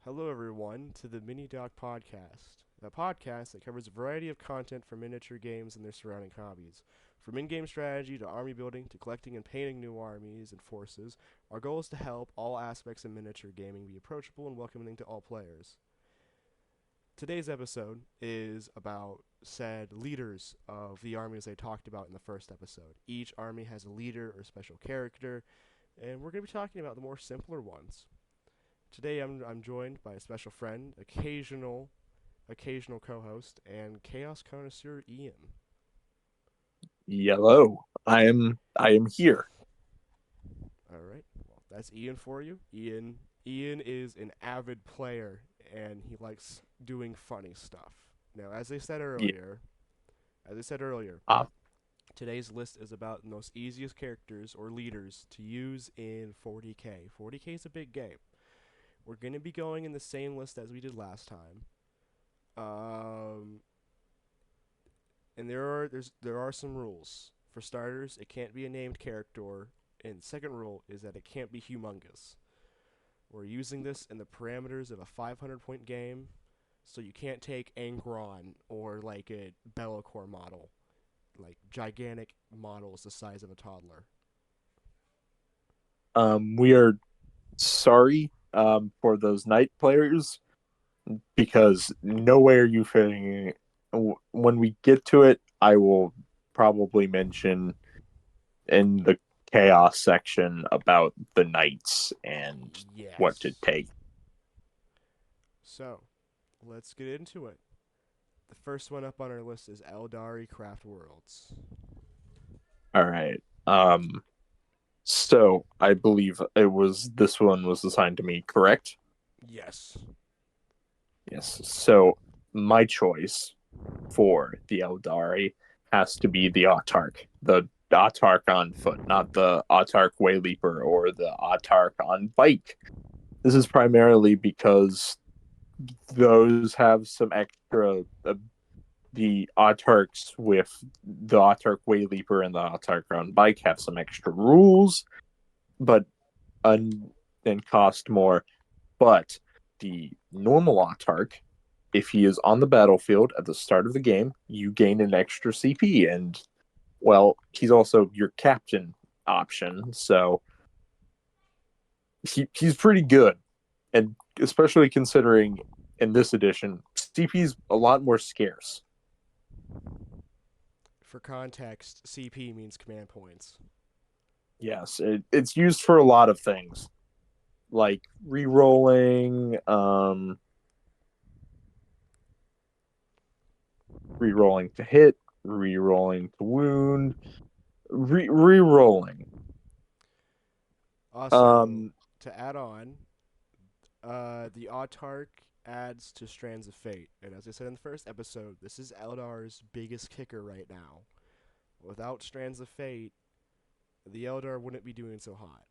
Hello, everyone, to the Mini Doc Podcast, a podcast that covers a variety of content for miniature games and their surrounding hobbies. From in game strategy to army building to collecting and painting new armies and forces, our goal is to help all aspects of miniature gaming be approachable and welcoming to all players. Today's episode is about said leaders of the armies I talked about in the first episode. Each army has a leader or special character, and we're going to be talking about the more simpler ones. Today I'm joined by a special friend, occasional co-host, and chaos connoisseur Ian. Yellow. I am here. All right, well that's Ian for you. Ian is an avid player, and he likes doing funny stuff. Now, Yeah. as I said earlier, Uh, today's list is about the most easiest characters or leaders to use in 40k. 40k is a big game. We're gonna be going in the same list as we did last time. Um, and there are some rules. For starters, it can't be a named character, and second rule is that it can't be humongous. We're using this in the parameters of a 500-point game, so you can't take Angron or like a Bellacore model, like gigantic models the size of a toddler. we are sorry for those night players because no way are you fitting. When we get to it, I will probably mention in the chaos section about the knights and what to Yes. take. So, let's get into it. The first one up on our list is Eldari Craft Worlds. All right. So I believe it was this one was assigned to me, correct? Yes. Yes. So my choice for the Eldari has to be the Autark, the Autark on foot, not the Autark Wayleaper or the Autark on bike. This is primarily because those have some extra. The Autarks with the Autark Wayleaper and the Autark on bike have some extra rules, but and cost more. But the normal Autark, if he is on the battlefield at the start of the game, you gain an extra CP, and well, he's also your captain option, so he's pretty good, and especially considering in this edition, CP is a lot more scarce. For context, CP means command points. Yes, it's used for a lot of things, like re-rolling, re-rolling to hit, re-rolling to wound, re-rolling. Also, Um, to add on, the Autark adds to Strands of Fate, and as I said in the first episode, this is Eldar's biggest kicker right now. Without Strands of Fate, the Eldar wouldn't be doing so hot.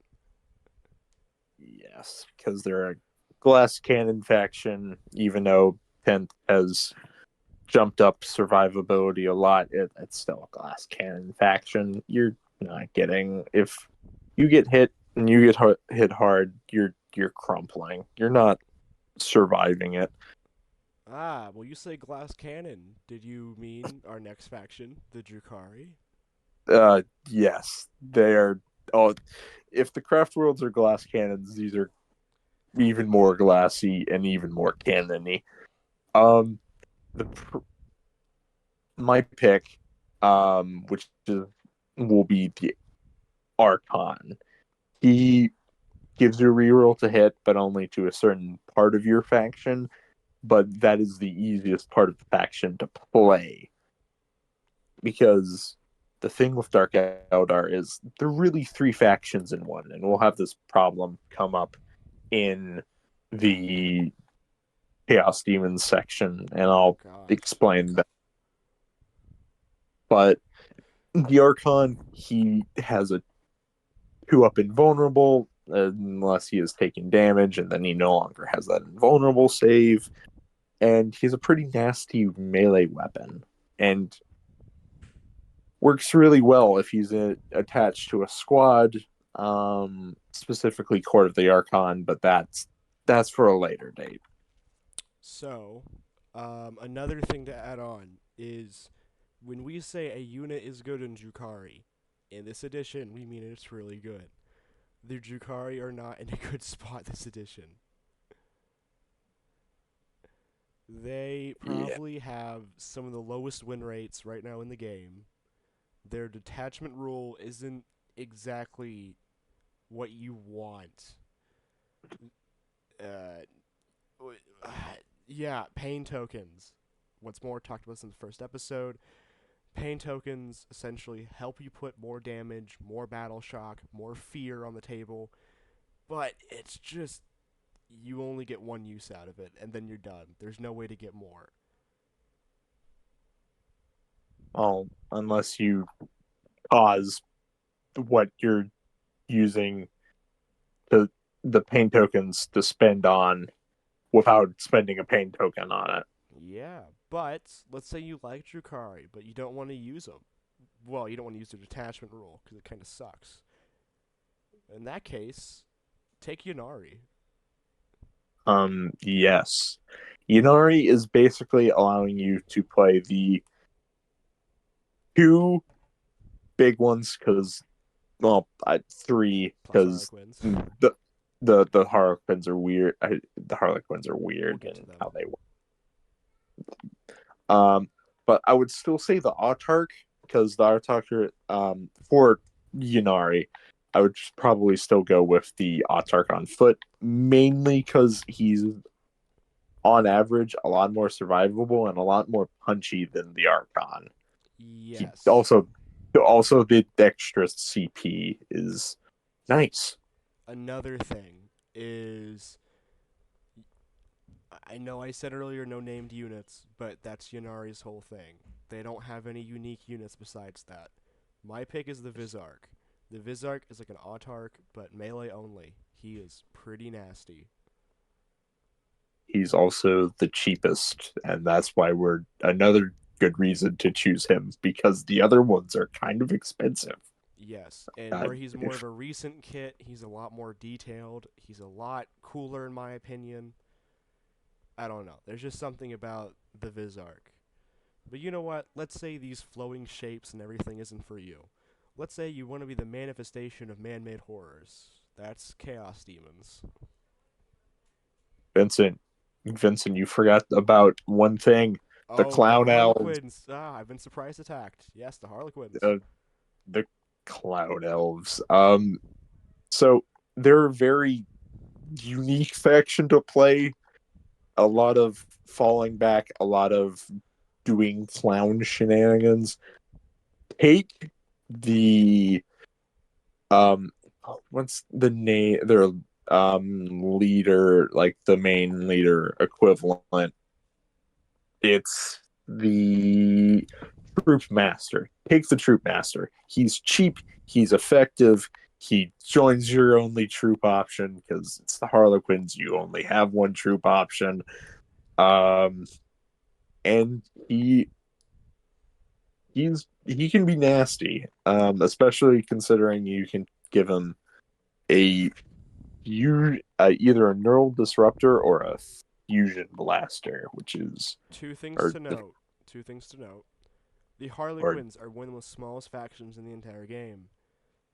yes, because they're a glass cannon faction, even though 10th has jumped up survivability a lot, it's still a glass cannon faction. You're not getting if you get hit and you get hit hard, you're crumpling. You're not surviving it. Ah, well, you say Glass Cannon. Did you mean our next faction, the Drukari? Yes, they are. Oh, if the craft worlds are glass cannons, these are even more glassy and even more cannony. Um, the my pick, which is, will be the Archon. He gives you a reroll to hit, but only to a certain part of your faction. But that is the easiest part of the faction to play because the thing with Dark Eldar is they're really three factions in one, and we'll have this problem come up in the Chaos Demons section, and Oh, I'll God. explain that. But the Archon, he has a two up invulnerable unless he is taking damage, and then he no longer has that invulnerable save. And he's a pretty nasty melee weapon, and works really well if he's attached to a squad, specifically Court of the Archon. But that's That's for a later date. So, another thing to add on is when we say a unit is good in Jukari, in this edition, we mean it's really good. The Jukari are not in a good spot this edition. They Yeah. probably have some of the lowest win rates right now in the game. Their detachment rule isn't exactly what you want. Uh, yeah, pain tokens. What's more, talked about this in the first episode. Pain tokens essentially help you put more damage, more battle shock, more fear on the table, but it's just you only get one use out of it, and then you're done. There's no way to get more. Well, unless you cause what you're using the the pain tokens to spend on without spending a pain token on it. Yeah, but let's say you like Drukari, but you don't want to use them. Well, you don't want to use the detachment rule because it kind of sucks. In that case, take Yanari. Yes. Inari is basically allowing you to play the two big ones because, well, three Plus because Harlequins. the Harlequins are weird. The Harlequins are We'll weird get to in them. how they work. Um, but I would still say the Autark because the Autark for Yunari, I would probably still go with the Autark on foot, mainly because he's on average a lot more survivable and a lot more punchy than the Archon. He Yes. also the dexterous CP is nice. Another thing is I know I said earlier no named units, but that's Yanari's whole thing. They don't have any unique units besides that. My pick is the Vizark. The Vizark is like an Autark, but melee only. He is pretty nasty. He's also the cheapest, and that's why we're another good reason to choose him because the other ones are kind of expensive. Yes, and Uh, where he's more of if a recent kit, he's a lot more detailed. He's a lot cooler, in my opinion. I don't know. There's just something about the Vizark. But you know what? Let's say these flowing shapes and everything isn't for you. Let's say you want to be the manifestation of man made horrors. That's Chaos Demons. Vincent, Vincent, you forgot about one thing: the Oh, the clown elves. Harlequins. Ah, I've been surprise attacked. Yes, the Harlequins. Uh, the clown elves. So they're a very unique faction to play. A lot of falling back, a lot of doing clown shenanigans. Take the um what's the name their leader, like the main leader equivalent. It's the troop master. Take the troop master. He's cheap, he's effective, he joins your only troop option because it's the Harlequins, you only have one troop option. um and he can be nasty, especially considering you can give him a either a neural disruptor or a fusion blaster, which is Two things or to note. Two things to note. The or Harlequins are one of the smallest factions in the entire game.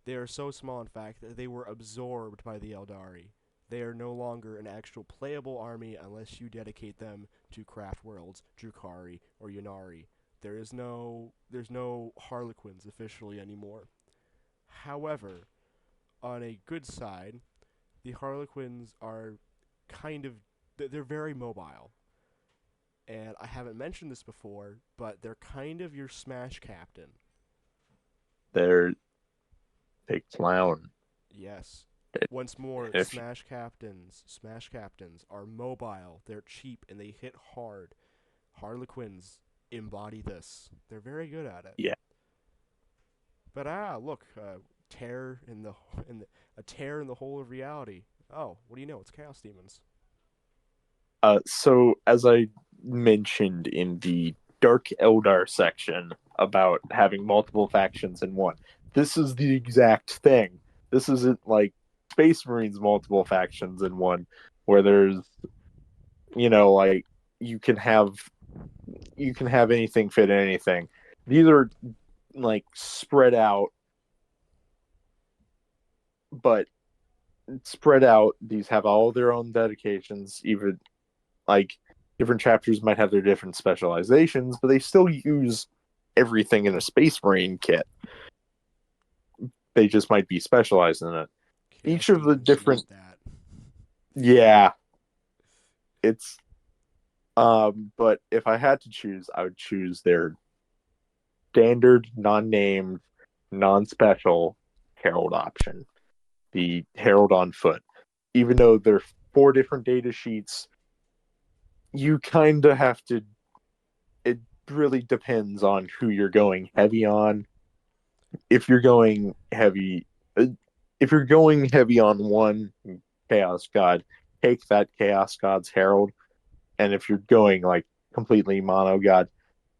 They are so small, in fact, that they were absorbed by the Eldari. They are no longer an actual playable army unless you dedicate them to Craft Worlds, Drukari, or Yunari. There's no Harlequins officially anymore. However, on a good side, the Harlequins are kind of they're very mobile. And I haven't mentioned this before, but they're kind of your Smash captain. they're a clown. Yes. Once more, If Smash Captains are mobile, they're cheap, and they hit hard. Harlequins embody this. They're very good at it. Yeah. But look, tear in the a tear in the hole of reality. Oh, what do you know? It's Chaos Demons. So as I mentioned in the Dark Eldar section about having multiple factions in one, this is the exact thing. This isn't like Space Marines multiple factions in one. where there's like you can have you can have anything fit in anything. These are like spread out, but spread out. These have all their own dedications. Even like different chapters might have their different specializations, but they still use everything in a Space Marine kit. They just might be specialized in it. Chaos Each of the Demons different, use that. yeah, it's but if I had to choose, I would choose their standard, non-named, non-special Herald option, the Herald on foot. Even though they're four different data sheets, you kind of have to. It really depends on who you're going heavy on. If you're going heavy, if you're going heavy on one Chaos God, take that Chaos God's Herald. And if you're going like completely mono God,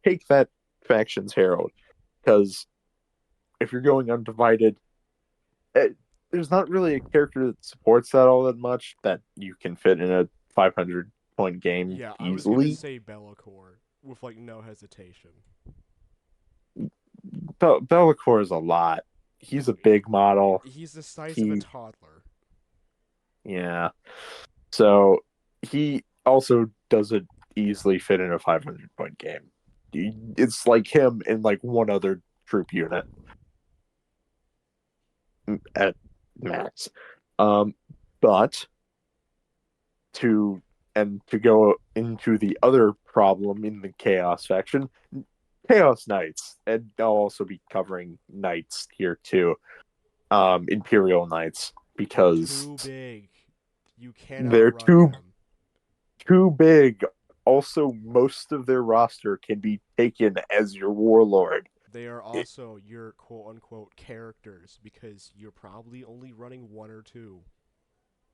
take that faction's Herald. Because if you're going undivided, there's not really a character that supports that all that much that you can fit in a 500 point game Yeah, I was gonna easily. say Bellacore with like no hesitation. Bellacore is a lot. He's a big model. He's the size of a He, toddler. yeah. So he also doesn't easily fit in a 500 point game. It's like him and like one other troop unit at max. Um, but to go into the other problem in the Chaos faction, Chaos Knights, and I'll also be covering Knights here too, Imperial Knights, because Too big. You cannot they're run them. too big. Also, most of their roster can be taken as your warlord. They are It, also your quote unquote characters because you're probably only running one or two.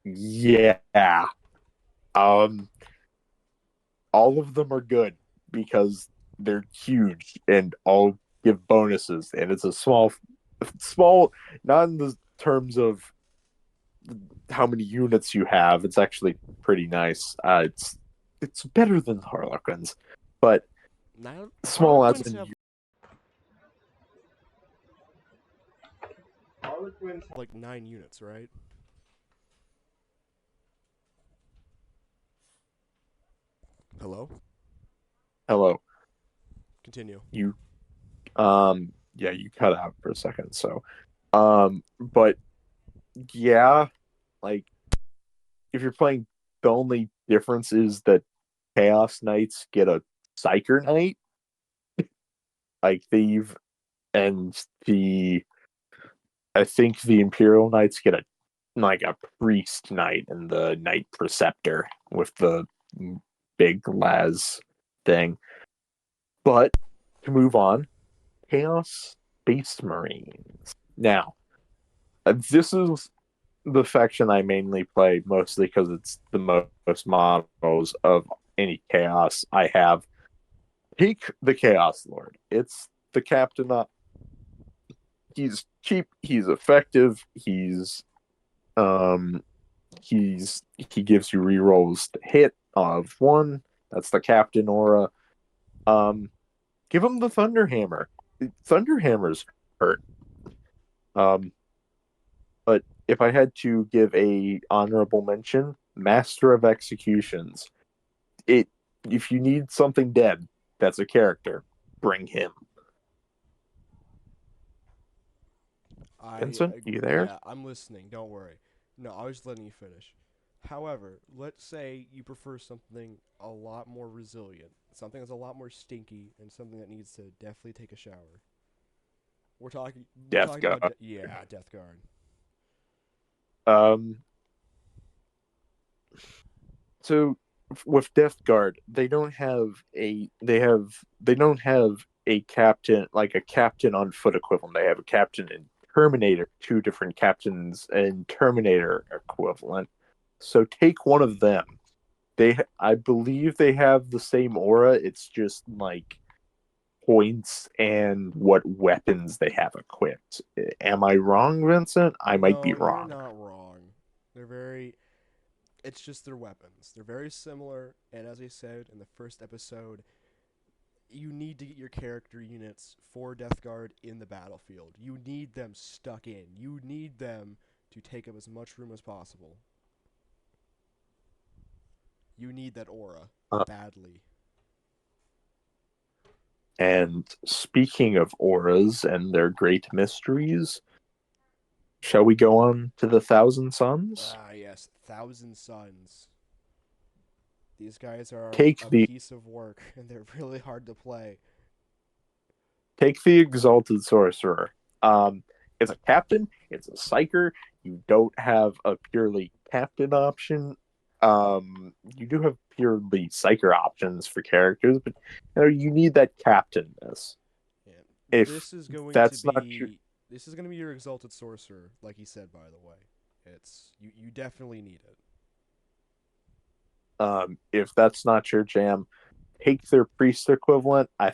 yeah. Um, all of them are good because they're huge and all give bonuses, and it's a small, not in the terms of how many units you have. It's actually pretty nice. It's better than Harlequins, but Now small as Harlequins in have Harlequins have like 9 units, right? Hello? hello. Continue. You yeah, you cut out for a second. So but yeah, like if you're playing, the only difference is that Chaos Knights get a Psyker Knight, like they've and the I think the Imperial Knights get a priest knight and the knight preceptor with the big las thing. But to move on, Chaos Space Marines. Now, this is the faction I mainly play, mostly because it's the most models of any Chaos I have. Take the Chaos Lord. It's the captain up. He's cheap. He's effective. Um he gives you rerolls to hit of one. That's the captain aura. Um, give him the Thunderhammer. Thunderhammer's hurt. Um, but if I had to give a honorable mention, Master of Executions. It if you need something dead, that's a character. Bring him. I Vincent, you there? yeah, I'm listening. Don't worry. No, I was letting you finish. However, let's say you prefer something a lot more resilient, something that's a lot more stinky, and something that needs to definitely take a shower. We're Death talking God. about yeah, Death Guard. Um, so with Death Guard, they don't have a captain like a captain on foot equivalent. They have a captain in Terminator, two different captains in Terminator equivalent. So take one of them. I believe they have the same aura. It's just like points and what weapons they have equipped. Am I wrong, Vincent? I might be No, you're wrong. not wrong. They're very It's just their weapons. They're very similar, and as I said in the first episode, you need to get your character units for Death Guard in the battlefield. You need them stuck in. You need them to take up as much room as possible. You need that aura Uh, badly. and speaking of auras and their great mysteries, shall we go on to the Thousand Suns? Ah, yes, Thousand Suns. These guys are Take a the piece of work, and they're really hard to play. take the Exalted Sorcerer. It's a captain. It's a psyker. You don't have a purely captain option. You do have purely psyker options for characters, but you need that captainness. Yeah. If This is going to that's not your be this is going to be your exalted sorcerer, like he said. By the way, it's you definitely need it. if that's not your jam, take their priest equivalent. I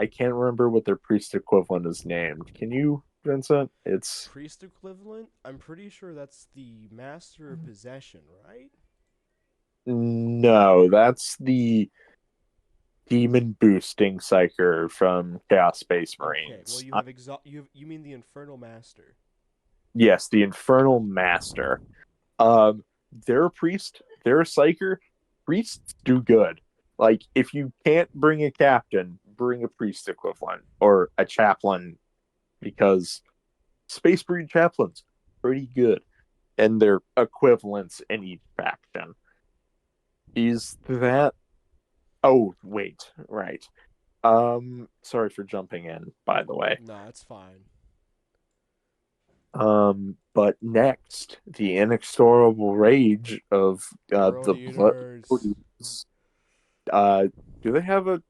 can't remember what their priest equivalent is named. Can you, Vincent? It's Priest equivalent. I'm pretty sure that's the master of possession, right? no, that's the demon boosting psyker from Chaos Space Okay. Well, Marines. you have you mean the infernal master? Yes, the Infernal Master. Um, they're a priest. They're a psyker. Priests do good. Like if you can't bring a captain, bring a priest equivalent or a chaplain because Space Marine chaplains pretty good, and their equivalents in each faction. Is that? Oh wait, right. Sorry for jumping in. By the way. No, it's fine. But next, the inexorable rage of World the blood. eaters. Uh, do they have a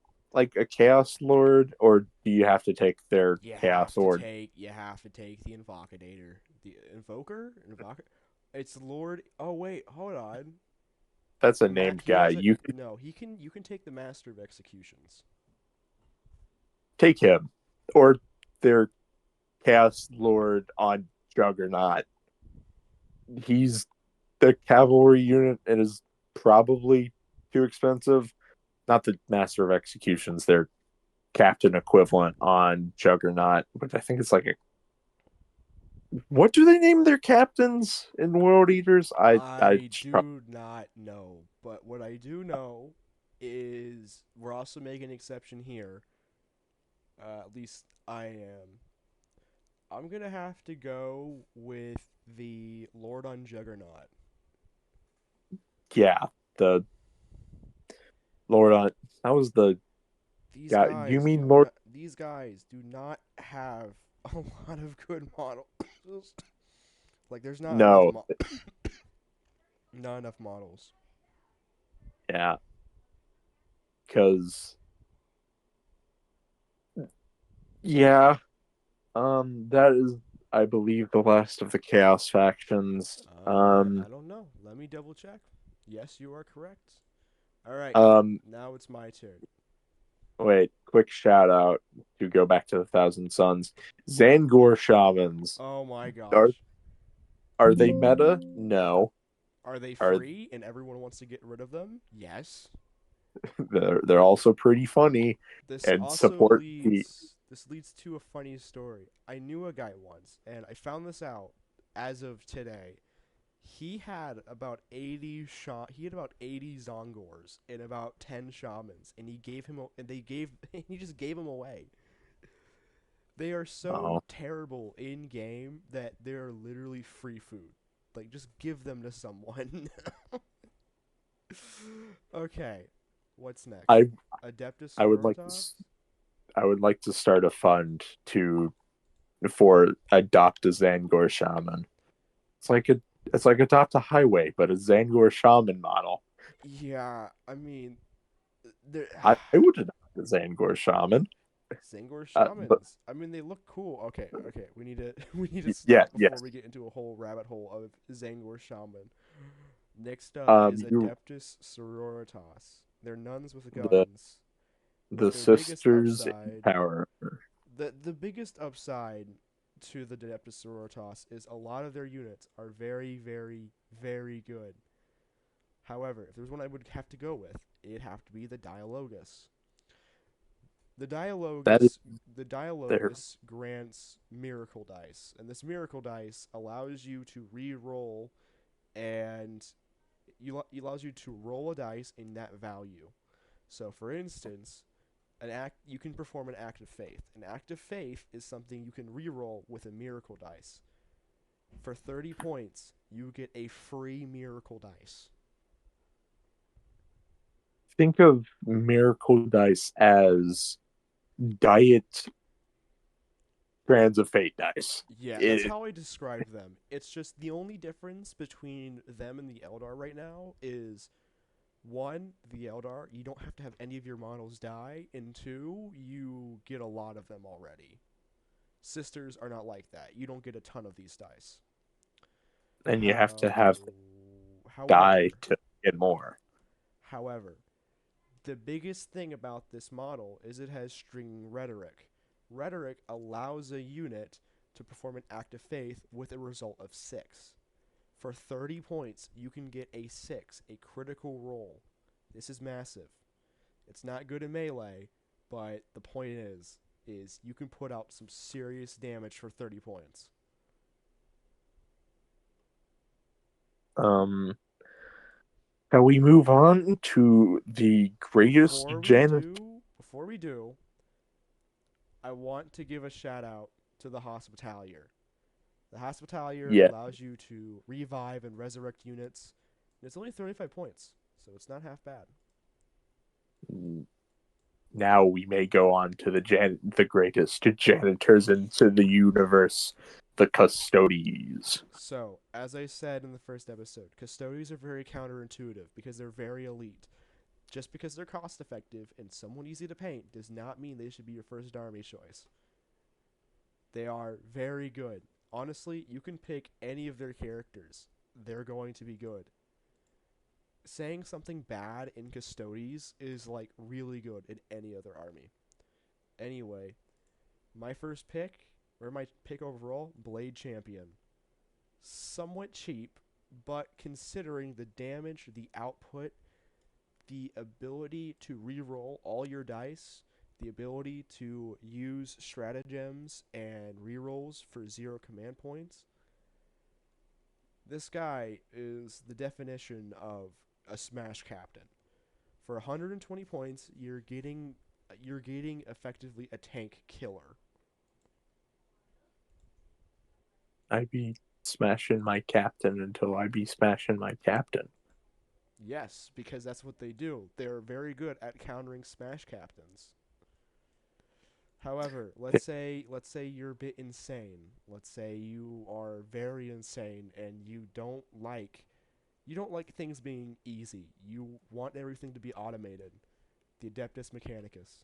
chaos lord, or do you have to take their chaos lord? You have to take the Invocadator. The Invoker? Invoker? It's Lord. Oh wait, hold on. That's a named He guy. has a You can no. You can take the Master of Executions. take him, or their chaos lord on Juggernaut. He's the cavalry unit and is probably too expensive. Not the master of executions, their captain equivalent on Juggernaut, which I think it's like a what do they name their captains in World Eaters? I I should do not know, but what I do know is we're also making an exception here. At least I am. I'm gonna have to go with the Lord on Juggernaut. yeah, the Lord on that was the guy. You mean Lord? These guys do not have a lot of good models. Like there's not enough No, not enough models. yeah, because yeah, that is I believe the last of the Chaos factions. I don't know. Let me double check. Yes, you are correct. All right. Um, Now it's my turn. Wait, quick shout out to go back to the Thousand Suns. Zangor shamans Oh my are gosh. are they meta? No. Are they Are free and everyone wants to get rid of them? Yes. they're also pretty funny and support the This leads to a funny story. I knew a guy once and I found this out as of today. He had about 80 Zongors and about 10 shamans and he just gave them away. They are so oh terrible in game that they're literally free food. Like just give them to someone. Okay. What's next? I Adeptus I would like Sororitas? I would like to start a fund to for adopt a Zangor shaman. It's like adopt a highway, but a Zangor shaman model. Yeah, I mean, they're I would adopt a Zangor shaman. Sangor But shamans. I mean, they look cool. Okay, okay. We need to we need to yeah, stop before yes. we get into a whole rabbit hole of Zangor shaman. Next up is You Adeptus Sororitas. They're nuns with the guns, the but their biggest sisters in upside, power. the biggest upside to the Adeptus Sororitas is a lot of their units are very, very, very good. However, if there's one I would have to go with, it'd have to be the Dialogus. The That is Dialogus the there. Dialogus grants Miracle Dice, and this Miracle Dice allows you to re-roll and allows you to roll a dice in that value. So, for instance, you can perform an act of faith. An act of faith is something you can re-roll with a Miracle Dice. For 30 points, you get a free Miracle Dice. Think of Miracle Dice as diet Strands of Fate dice. Yeah, that's It how I describe them. It's just the only difference between them and the Eldar right now is one, the Eldar, you don't have to have any of your models die, and two, you get a lot of them already. Sisters are not like that. You don't get a ton of these dice. and you have to How, have die however, to get more. however, the biggest thing about this model is it has string rhetoric. Rhetoric allows a unit to perform an act of faith with a result of 6. For 30 points, you can get a 6, a critical roll. This is massive. It's not good in melee, but the point is you can put out some serious damage for 30 points. Um, shall we move on to the greatest Janet? Before we do, I want to give a shout out to the Hospitalier. The Hospitalier Yeah, allows you to revive and resurrect units. And it's only 35 points, so it's not half bad. now we may go on to the greatest janitors into the universe, the Custodes. So, as I said in the first episode, Custodes are very counterintuitive because they're very elite. Just because they're cost effective and somewhat easy to paint does not mean they should be your first army choice. They are very good. Honestly, you can pick any of their characters. They're going to be good. Saying something bad in Custodes is like really good in any other army. Anyway, my first pick, or my pick overall, Blade Champion. Somewhat cheap, but considering the damage, the output, the ability to re-roll all your dice, the ability to use stratagems and re-rolls for 0 command points, this guy is the definition of a smash captain. For 120 points, you're getting effectively a tank killer. I be smashing my captain until I be smashing my captain. Yes, because that's what they do. They're very good at countering smash captains. However, let's say you're a bit insane. Let's say you are very insane and you don't like things being easy. You want everything to be automated. The Adeptus Mechanicus.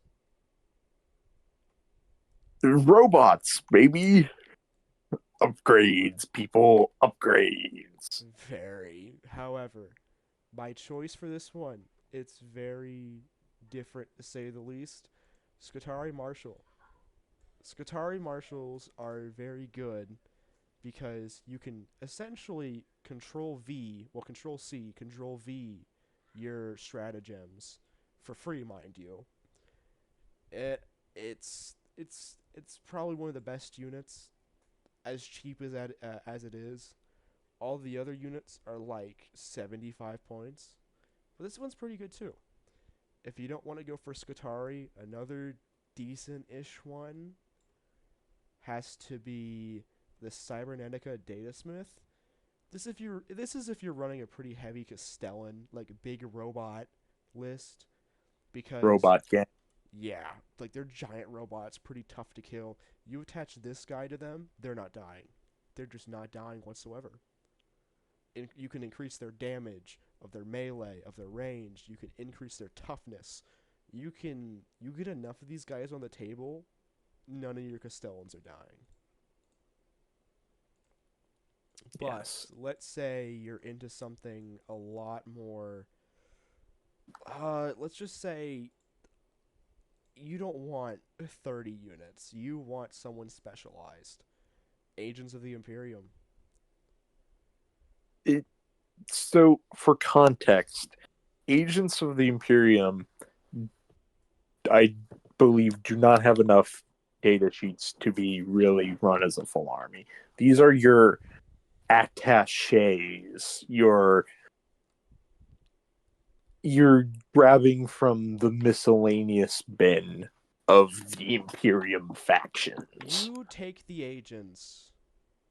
Robots, baby. Upgrades, people. Upgrades. Very. However, my choice for this one, it's very different to say the least. Scutari Marshal. Scutari Marshals are very good because you can essentially control C, control V your stratagems for free, mind you. It's probably one of the best units, as cheap as it is. All the other units are like 75 points, but this one's pretty good too. If you don't want to go for Scutari, another decent-ish one has to be the Cybernetica Datasmith. This is if you're running a pretty heavy Castellan, like big robot list, because Robot gang. yeah, like they're giant robots, pretty tough to kill. You attach this guy to them, they're not dying. They're just not dying whatsoever. You can increase their damage, of their melee, of their range. You can increase their toughness. You get enough of these guys on the table, none of your Castellans are dying. But Yes. let's say you're into something a lot more. Let's just say you don't want 30 units. You want someone specialized. Agents of the Imperium. It So, for context, agents of the Imperium, I believe, do not have enough data sheets to be really run as a full army. These are your attaches, you're grabbing from the miscellaneous bin of the Imperium factions. You take the agents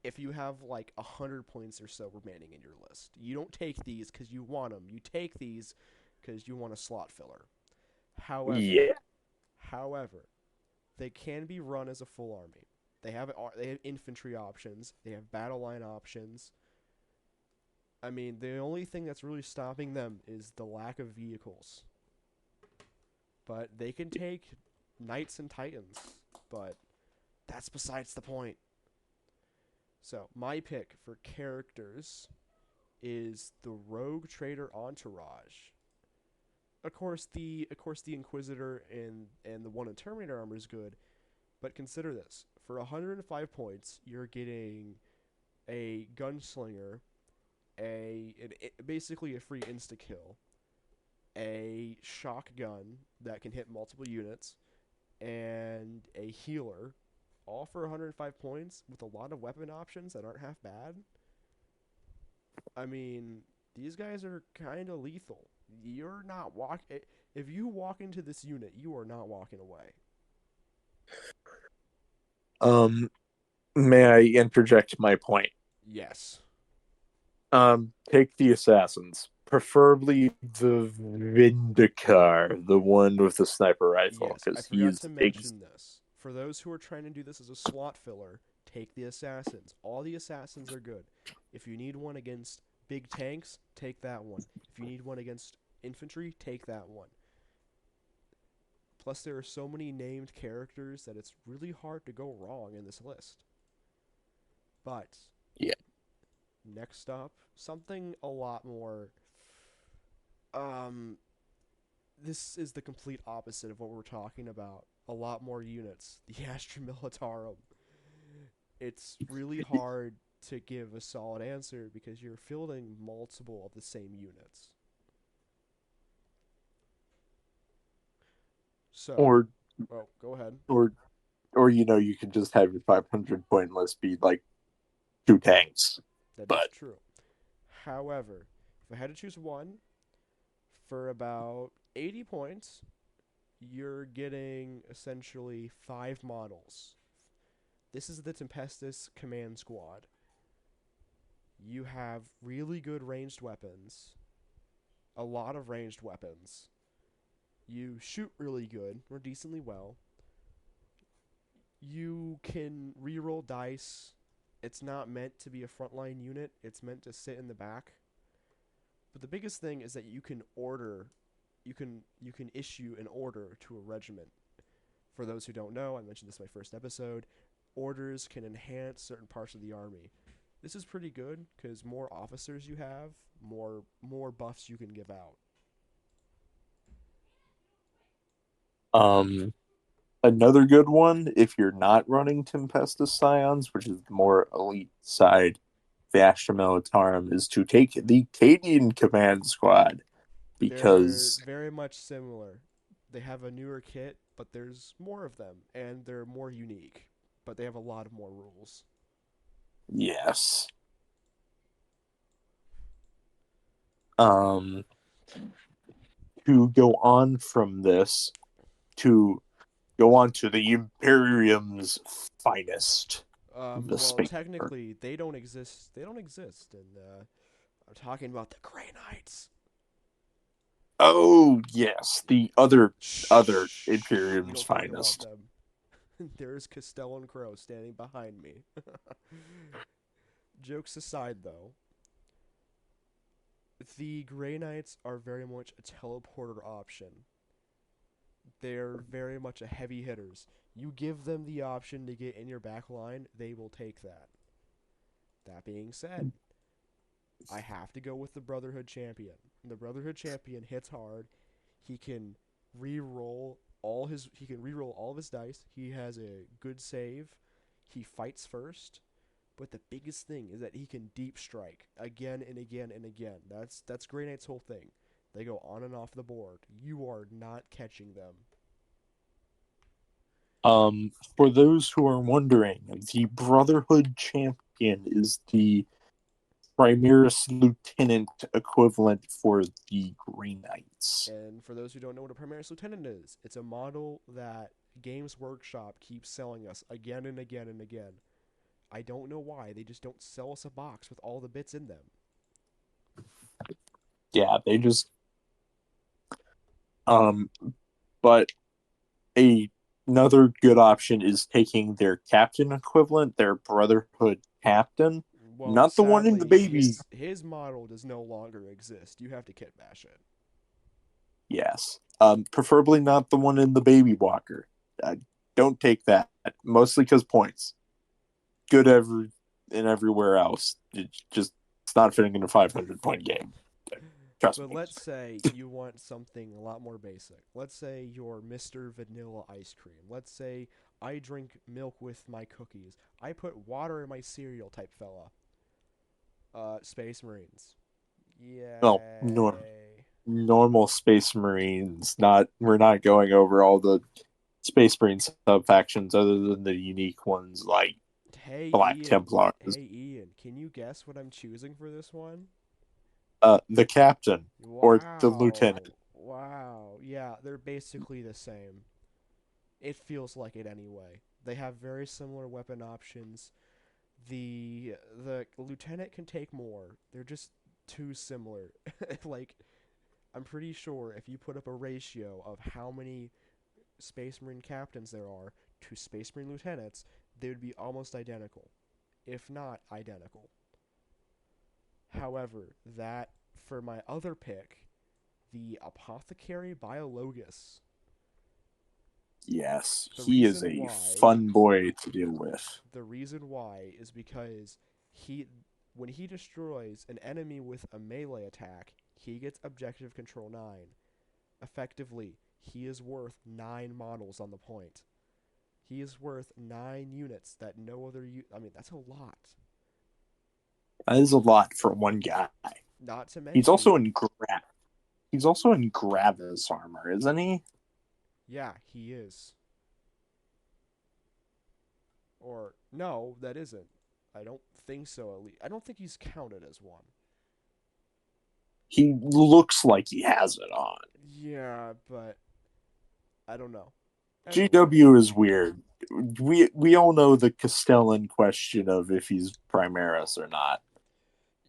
if you have like 100 points or so remaining in your list. You don't take these because you want them. You take these because you want a slot filler. However, Yeah. however, they can be run as a full army. They have infantry options. They have battle line options. I mean, the only thing that's really stopping them is the lack of vehicles. But they can take knights and titans. But that's besides the point. So my pick for characters is the Rogue Trader Entourage. Of course the Inquisitor and the one in Terminator armor is good, but consider this: for 105 points, you're getting a gunslinger, basically a free insta kill, a shotgun that can hit multiple units, and a healer, all for 105 points with a lot of weapon options that aren't half bad. I mean, these guys are kind of lethal. You're not walk. If you walk into this unit, you are not walking away. Um, may I interject my point? Yes. Take the assassins, preferably the Vindicar, the one with the sniper rifle, Yes, I because forgot he's to mention this. For those who are trying to do this as a slot filler, take the assassins. All the assassins are good. If you need one against big tanks, take that one. If you need one against infantry, take that one. Plus, there are so many named characters that it's really hard to go wrong in this list. But yeah. next up, something a lot more. Um, this is the complete opposite of what we're talking about. A lot more units. The Astra Militarum. It's really hard to give a solid answer because you're fielding multiple of the same units. So, Or oh, go ahead. or you could just have your 500 point list be like two tanks. That is But true. However, if I had to choose one for about 80 points, you're getting essentially five models. This is the Tempestus Command Squad. You have really good ranged weapons, a lot of ranged weapons. You shoot really good or decently well. You can reroll dice. It's not meant to be a frontline unit, it's meant to sit in the back. But the biggest thing is that you can issue an order to a regiment. For those who don't know, I mentioned this in my first episode. Orders can enhance certain parts of the army. This is pretty good because more officers you have, more buffs you can give out. um another good one, if you're not running Tempestus Scions, which is the more elite side, the Astra Militarum, is to take the Cadian Command Squad They're because very much similar. They have a newer kit, but there's more of them, and they're more unique. But they have a lot of more rules. yes. Um to go on from this, to go on to the Imperium's finest, the Well, Space Marine. technically, they don't exist. They don't exist, and I'm talking about the Grey Knights. Oh yes, the other Shh, we Imperium's don't talk about finest. them. There's Castellan Crow standing behind me. Jokes aside, though, the Grey Knights are very much a teleporter option. They're very much a heavy hitters. You give them the option to get in your back line, they will take that. That being said, I have to go with the Brotherhood champion. The Brotherhood champion hits hard. He can re-roll all of his dice. He has a good save. He fights first. But the biggest thing is that he can deep strike again and again and again. That's Grey Knight's whole thing. They go on and off the board. You are not catching them. For those who are wondering, the Brotherhood champion is the Primaris Lieutenant equivalent for the Grey Knights. And for those who don't know what a Primaris Lieutenant is, it's a model that Games Workshop keeps selling us again and again and again. I don't know why. They just don't sell us a box with all the bits in them. Yeah, they just um but a another good option is taking their captain equivalent, their Brotherhood captain, Well, not the one in the sadly, baby. his model does no longer exist. You have to kit bash it. Yes. Preferably not the one in the baby walker. Don't take that. Mostly because points. Good and everywhere else. It's not fitting in a 500-point game. Trust But me. let's say you want something a lot more basic. Let's say you're Mr. Vanilla Ice Cream. Let's say I drink milk with my cookies. I put water in my cereal type fella. Space Marines. Well, Yay. normal Space Marines. Not we're not going over all the Space Marine sub factions other than the unique ones like Hey Black Ian. Templars. Hey Ian, can you guess what I'm choosing for this one? The captain or the Wow. lieutenant. Wow. Yeah, they're basically the same. It feels like it anyway. They have very similar weapon options. The lieutenant can take more. They're just too similar. Like I'm pretty sure if you put up a ratio of how many Space Marine captains there are to Space Marine lieutenants, they would be almost identical, if not identical. However, that for my other pick, the Apothecary Biologus. Yes, The he is reason a why fun boy to deal with. the reason why is because he when he destroys an enemy with a melee attack, he gets objective control 9. Effectively, he is worth 9 models on the point. He is worth 9 units that no other I mean, that's a lot. That is a lot for one guy. Not to He's mention, also in He's also in Gravis armor, isn't he? yeah, he is. Or no, that isn't. I don't think so. At least I don't think he's counted as one. He looks like he has it on. Yeah, but I don't know. Anyway, GW is weird. We all know the Castellan question of if he's Primaris or not.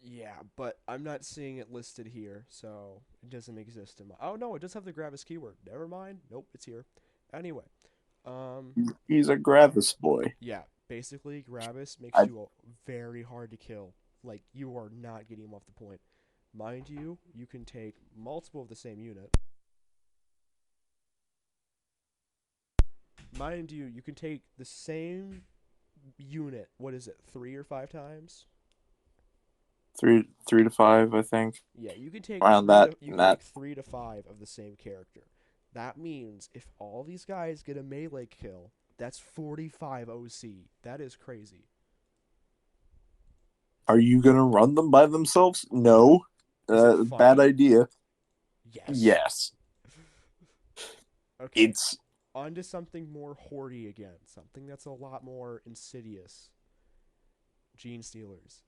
yeah, but I'm not seeing it listed here, so it doesn't exist in my. Oh no, it does have the Gravis keyword. Never mind. Nope, it's here. Anyway, um, He's a Gravis boy. yeah, basically Gravis makes I, you very hard to kill. Like you are not getting him off the point. Mind you, you can take multiple of the same unit. Mind you, you can take the same unit. What is it? 3 or 5 times? three to five, I think. Yeah, you can take Around that. you can That take 3 to 5 of the same character. That means if all these guys get a melee kill, that's 45 OC. That is crazy. Are you gonna run them by themselves? No. Is it Bad funny? idea. Yes. Yes. Okay. It's On to something more hoardy again. Something that's a lot more insidious. Gene Stealers.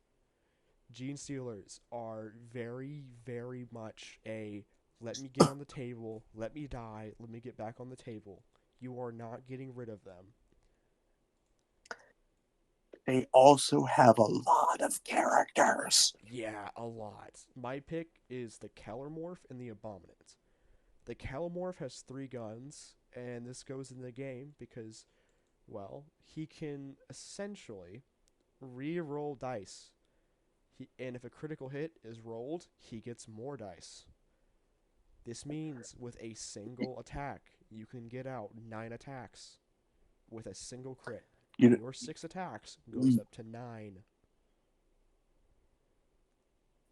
Gene Stealers are very, very much a let me get on the table, let me die, let me get back on the table. You are not getting rid of them. they also have a lot of characters. Yeah, a lot. My pick is the Kellermorph and the Abominant. The Kellermorph has 3 guns, and this goes in the game because, well, he can essentially re-roll dice. And if a critical hit is rolled, he gets more dice. This means with a single attack, you can get out 9 attacks with a single crit. You Your 6 attacks goes up to 9.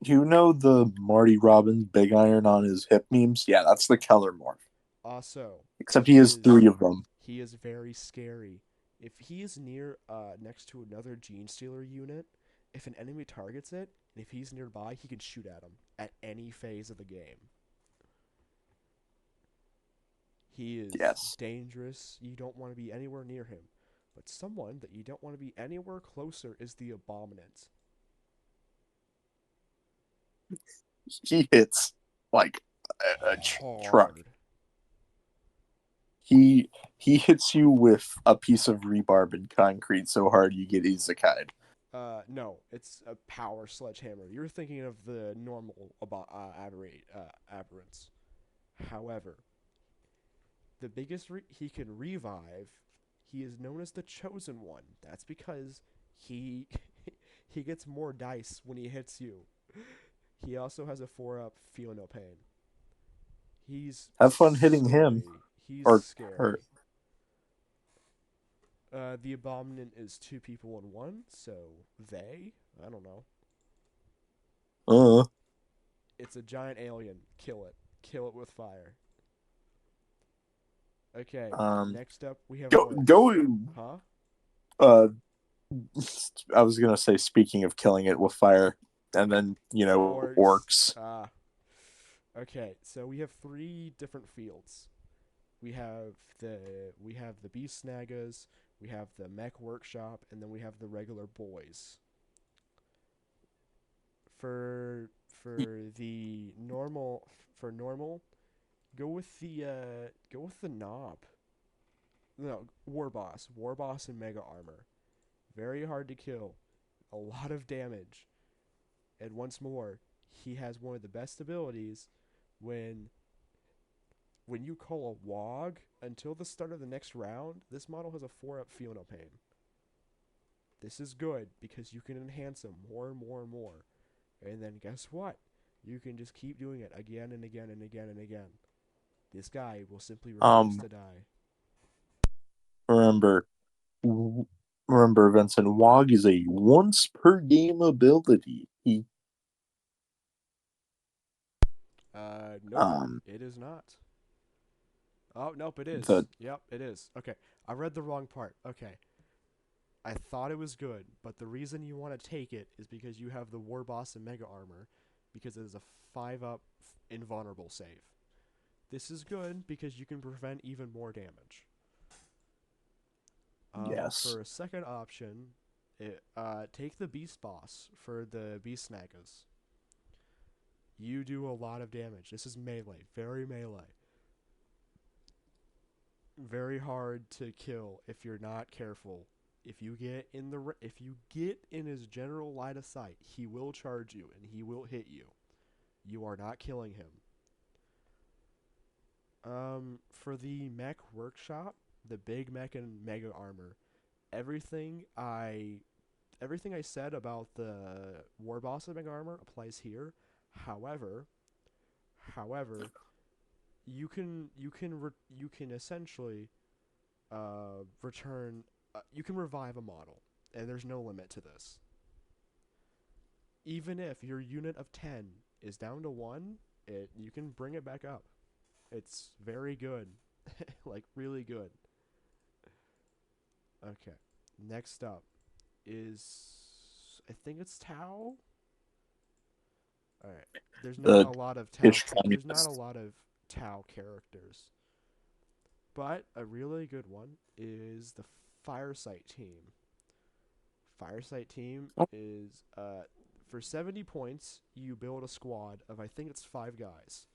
you know the Marty Robbins big iron on his hip memes? Yeah, that's the Keller morph. Also, Except he has 3 of them. he is very scary. If he is near next to another Gene Stealer unit, if an enemy targets it, and if he's nearby, he can shoot at him at any phase of the game. He is Yes. dangerous. You don't want to be anywhere near him. But someone that you don't want to be anywhere closer is the Abominant. He hits like a truck. Hard. He hits you with a piece of rebarb and concrete so hard you get isekai. No, it's a power sledgehammer. You're thinking of the normal aberrants. However, the biggest he can revive, he is known as the Chosen One. That's because he he gets more dice when he hits you. He also has a 4-up Feel No Pain. He's Have fun hitting him scary. He's or her. scary. The Abominant is two people in one, so they, I don't know. Uh, It's a giant alien. Kill it. Kill it with fire. Okay, um, next up we have go orcs. go. Huh? Uh, I was gonna say, speaking of killing it with fire, and then Orcs. orcs. Okay, so we have three different fields. We have the beast snagas, we have the mech workshop, and then we have the regular boys. For normal, go with the knob. No, war boss and mega armor. Very hard to kill, a lot of damage, and once more, he has one of the best abilities when you call a wog until the start of the next round. This model has a 4-up Feel No Pain. This is good because you can enhance him more and more and more. And then guess what? You can just keep doing it again and again and again and again. This guy will simply refuse Um, to die. remember, remember, Vincent. Wog is a once per game ability. Nope, Um, it is not. Oh, nope, it the is. Yep, it is. Okay, I read the wrong part. Okay, I thought it was good, but the reason you want to take it is because you have the War Boss and Mega Armor, because it is a 5-up invulnerable save. This is good because you can prevent even more damage. yes. For a second option, take the Beast Boss for the Beast Snagas. You do a lot of damage. This is melee, very melee. Very hard to kill if you're not careful. If you get in his general line of sight, he will charge you and he will hit you. You are not killing him. For the mech workshop, the big mech and mega armor, everything I everything I said about the war boss and mega armor applies here. However, however, you can essentially return. You can revive a model, and there's no limit to this. Even if your unit of 10 is down to 1, you can bring it back up. It's very good. Like, really good. Okay. Next up is. I think it's Tau? Alright. There's not The a lot of ish There's not a communist. lot of Tau characters. But a really good one is the Firesight team. Firesight team is for 70 points, you build a squad of I think it's 5 guys.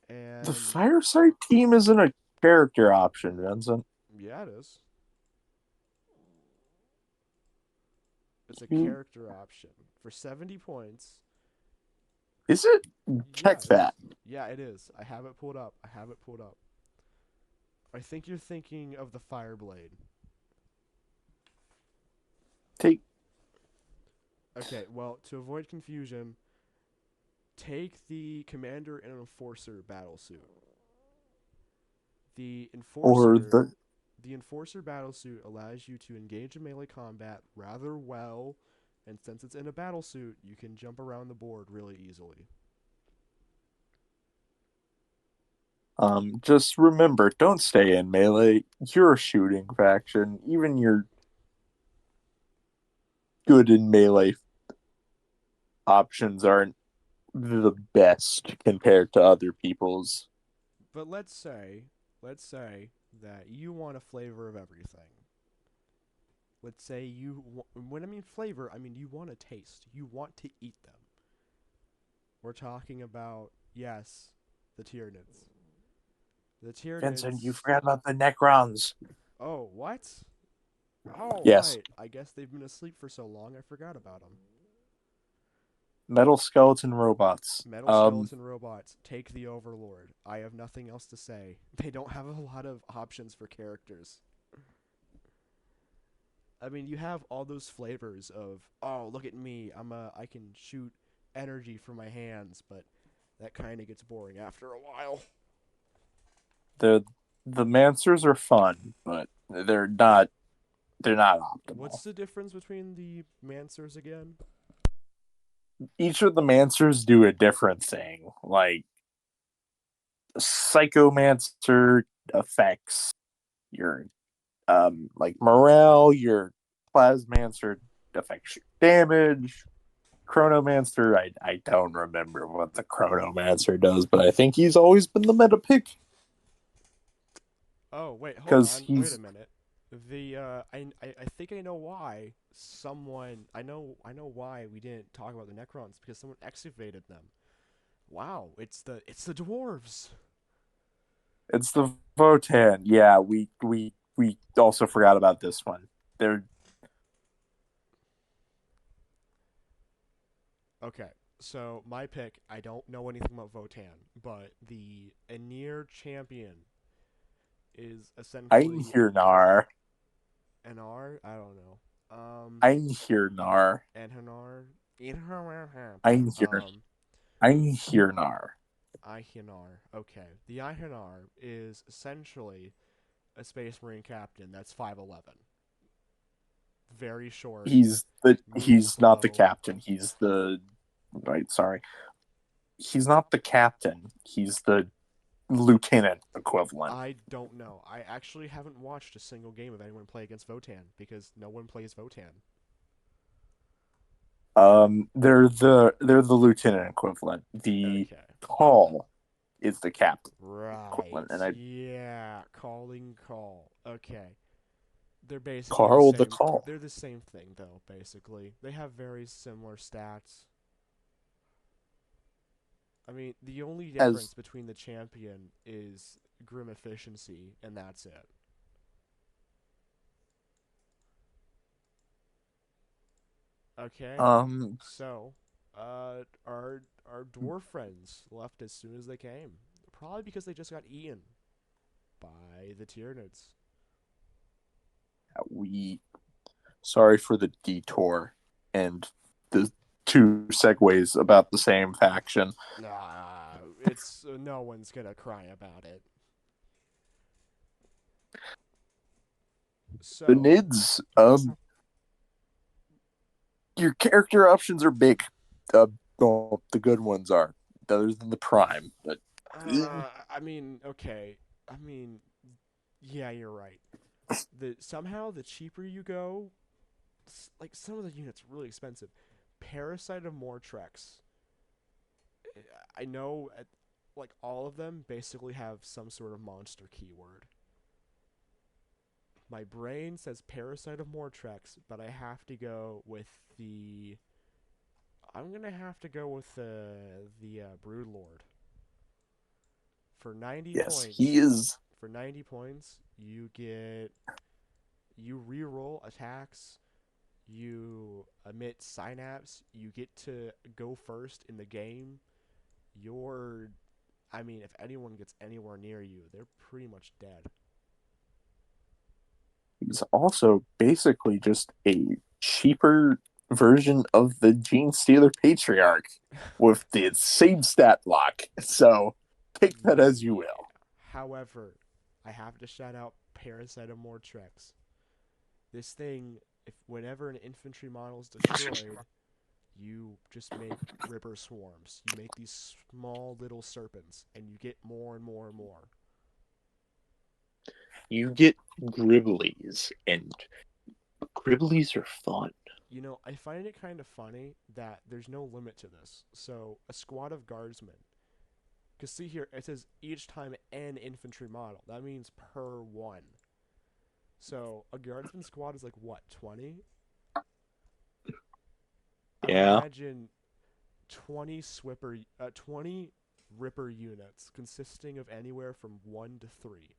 The And Fireside team isn't a character option, Vincent. yeah, it is. It's a You, character option. For 70 points, is it? yeah, Check it that. is. Yeah, it is. I have it pulled up. I have it pulled up. I think you're thinking of the Fireblade. Take Okay, well, to avoid confusion, take the Commander and Enforcer battlesuit. The or Enforcer the the Enforcer battlesuit allows you to engage in melee combat rather well, and since it's in a battlesuit, you can jump around the board really easily. Just remember, don't stay in melee. You're a shooting faction. Even your good in melee options aren't the best compared to other people's. But let's say that you want a flavor of everything. Let's say when I mean flavor, I mean you want a taste. You want to eat them. We're talking about, yes, the Tyranids. The Vincent, you Tyranids. forgot about the Necrons. Oh, what? Oh, Yes, right. I guess they've been asleep for so long I forgot about them. metal skeleton robots. Metal skeleton robots take the Overlord. I have nothing else to say. They don't have a lot of options for characters. I mean, you have all those flavors of, oh, look at me. I can shoot energy from my hands, but that kind of gets boring after a while. the the Mancers are fun, but they're not optimal. What's the difference between the Mancers again? Each of the Mancers do a different thing. Like Psychomancer affects your like morale, your Plasmancer affects your damage. Chronomancer, I don't remember what the Chronomancer does, but I think he's always been the meta pick Oh, wait, hold because on. Wait a he's minute. I think I know why I know why we didn't talk about the Necrons because someone excavated them. Wow, it's the dwarves. it's the Votan. Yeah, we also forgot about this one. They're Okay, so my pick, I don't know anything about Votan, but the Anir champion is essentially Einhirnar. an R. I don't know. Einhirnar. Anhanar. Einhanar. Einhir Einhirnar. Ihanar. Okay, the Ihanar is essentially a Space Marine captain that's 5'11", very short, moves He's not the slow. captain. He's the right, sorry. He's not the captain. He's the lieutenant equivalent. I don't know. I actually haven't watched a single game of anyone play against Votan because no one plays Votan. They're the lieutenant equivalent. The Okay. call is the captain Right. equivalent, and I Yeah. Calling call. Okay. They're basically the Carl the same. call They're the same thing though, basically. They have very similar stats. I mean, the only as difference between the champion is grim efficiency, and that's it. Okay. um So, our dwarf friends left as soon as they came. Probably because they just got eaten by the Tyranids. we sorry for the detour and the two segues about the same faction. Nah, it's no one's gonna cry about it. The So, Nids, your character options are big. Well, the good ones are, other than the Prime. But I mean, okay. I mean, yeah, you're right. Somehow the cheaper you go, like some of the units are really expensive. Parasite of Mortrex. I know, like all of them basically have some sort of monster keyword. My brain says Parasite of Mortrex, but I have to go with the. I'm gonna have to go with the Broodlord. For 90 yes, he points, is. for 90 points, you reroll attacks, you emit synapse, you get to go first in the game. You're I mean, if anyone gets anywhere near you, they're pretty much dead. He's also basically just a cheaper version of the Gene Stealer Patriarch with the same stat block. So take that as you Yeah. will. However, I have to shout out Parasite of Mortrex. This thing, if whenever an infantry model is destroyed, you just make Ripper swarms. You make these small little serpents, and you get more and more and more. You get Gribblies, and Gribblies are fun. You know, I find it kind of funny that there's no limit to this. So, a squad of guardsmen. Because see here, it says each time an infantry model. That means per one. So, a guardsman squad is like what, 20? Yeah, Imagine 20 Ripper units consisting of anywhere from 1 to 3.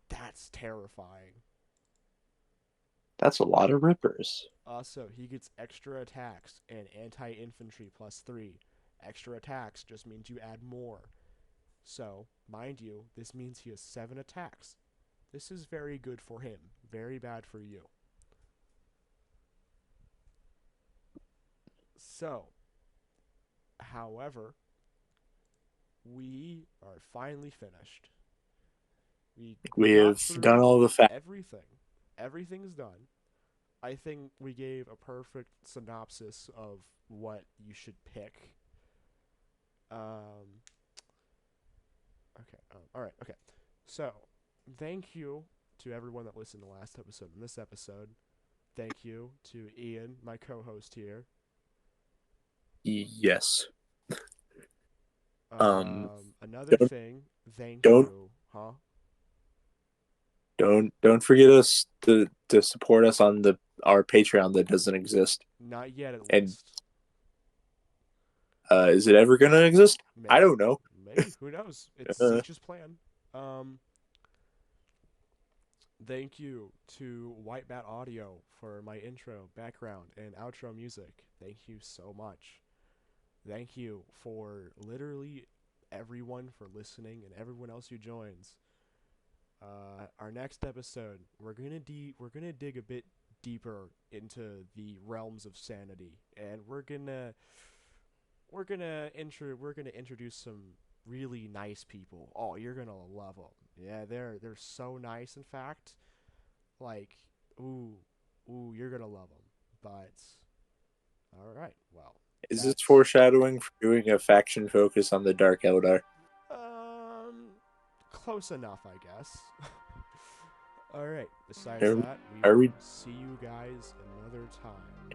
That's terrifying. that's a lot of Rippers. Also, he gets extra attacks and anti-infantry plus 3. Extra attacks just means you add more. So, mind you, this means he has 7 attacks. This is very good for him, very bad for you. So, however, we are finally finished. We We got have done through all the facts. everything. Everything's done. I think we gave a perfect synopsis of what you should pick. Um, okay. All right. Okay. So, thank you to everyone that listened to the last episode and this episode. Thank you to Ian, my co-host here. Yes. Another Don't thing. Thank don't you, huh? don't forget us to support us on the our Patreon that doesn't exist. Not yet, at And least. is it ever gonna exist? I Maybe. don't know. Maybe. Who knows? It's Uh, Siech's plan. Um, Thank you to White Bat Audio for my intro, background, and outro music. Thank you so much. Thank you for literally everyone for listening and everyone else who joins. Our next episode, we're gonna dig a bit deeper into the realms of sanity, and we're gonna introduce some really nice people. Oh, you're gonna love them. Yeah, they're so nice. In fact, like, ooh, ooh, you're gonna love them. But all right, well, is this that's foreshadowing for doing a faction focus on the Dark Eldar? um close enough, I guess. All right. Besides Are, that, we are will we see you guys another time.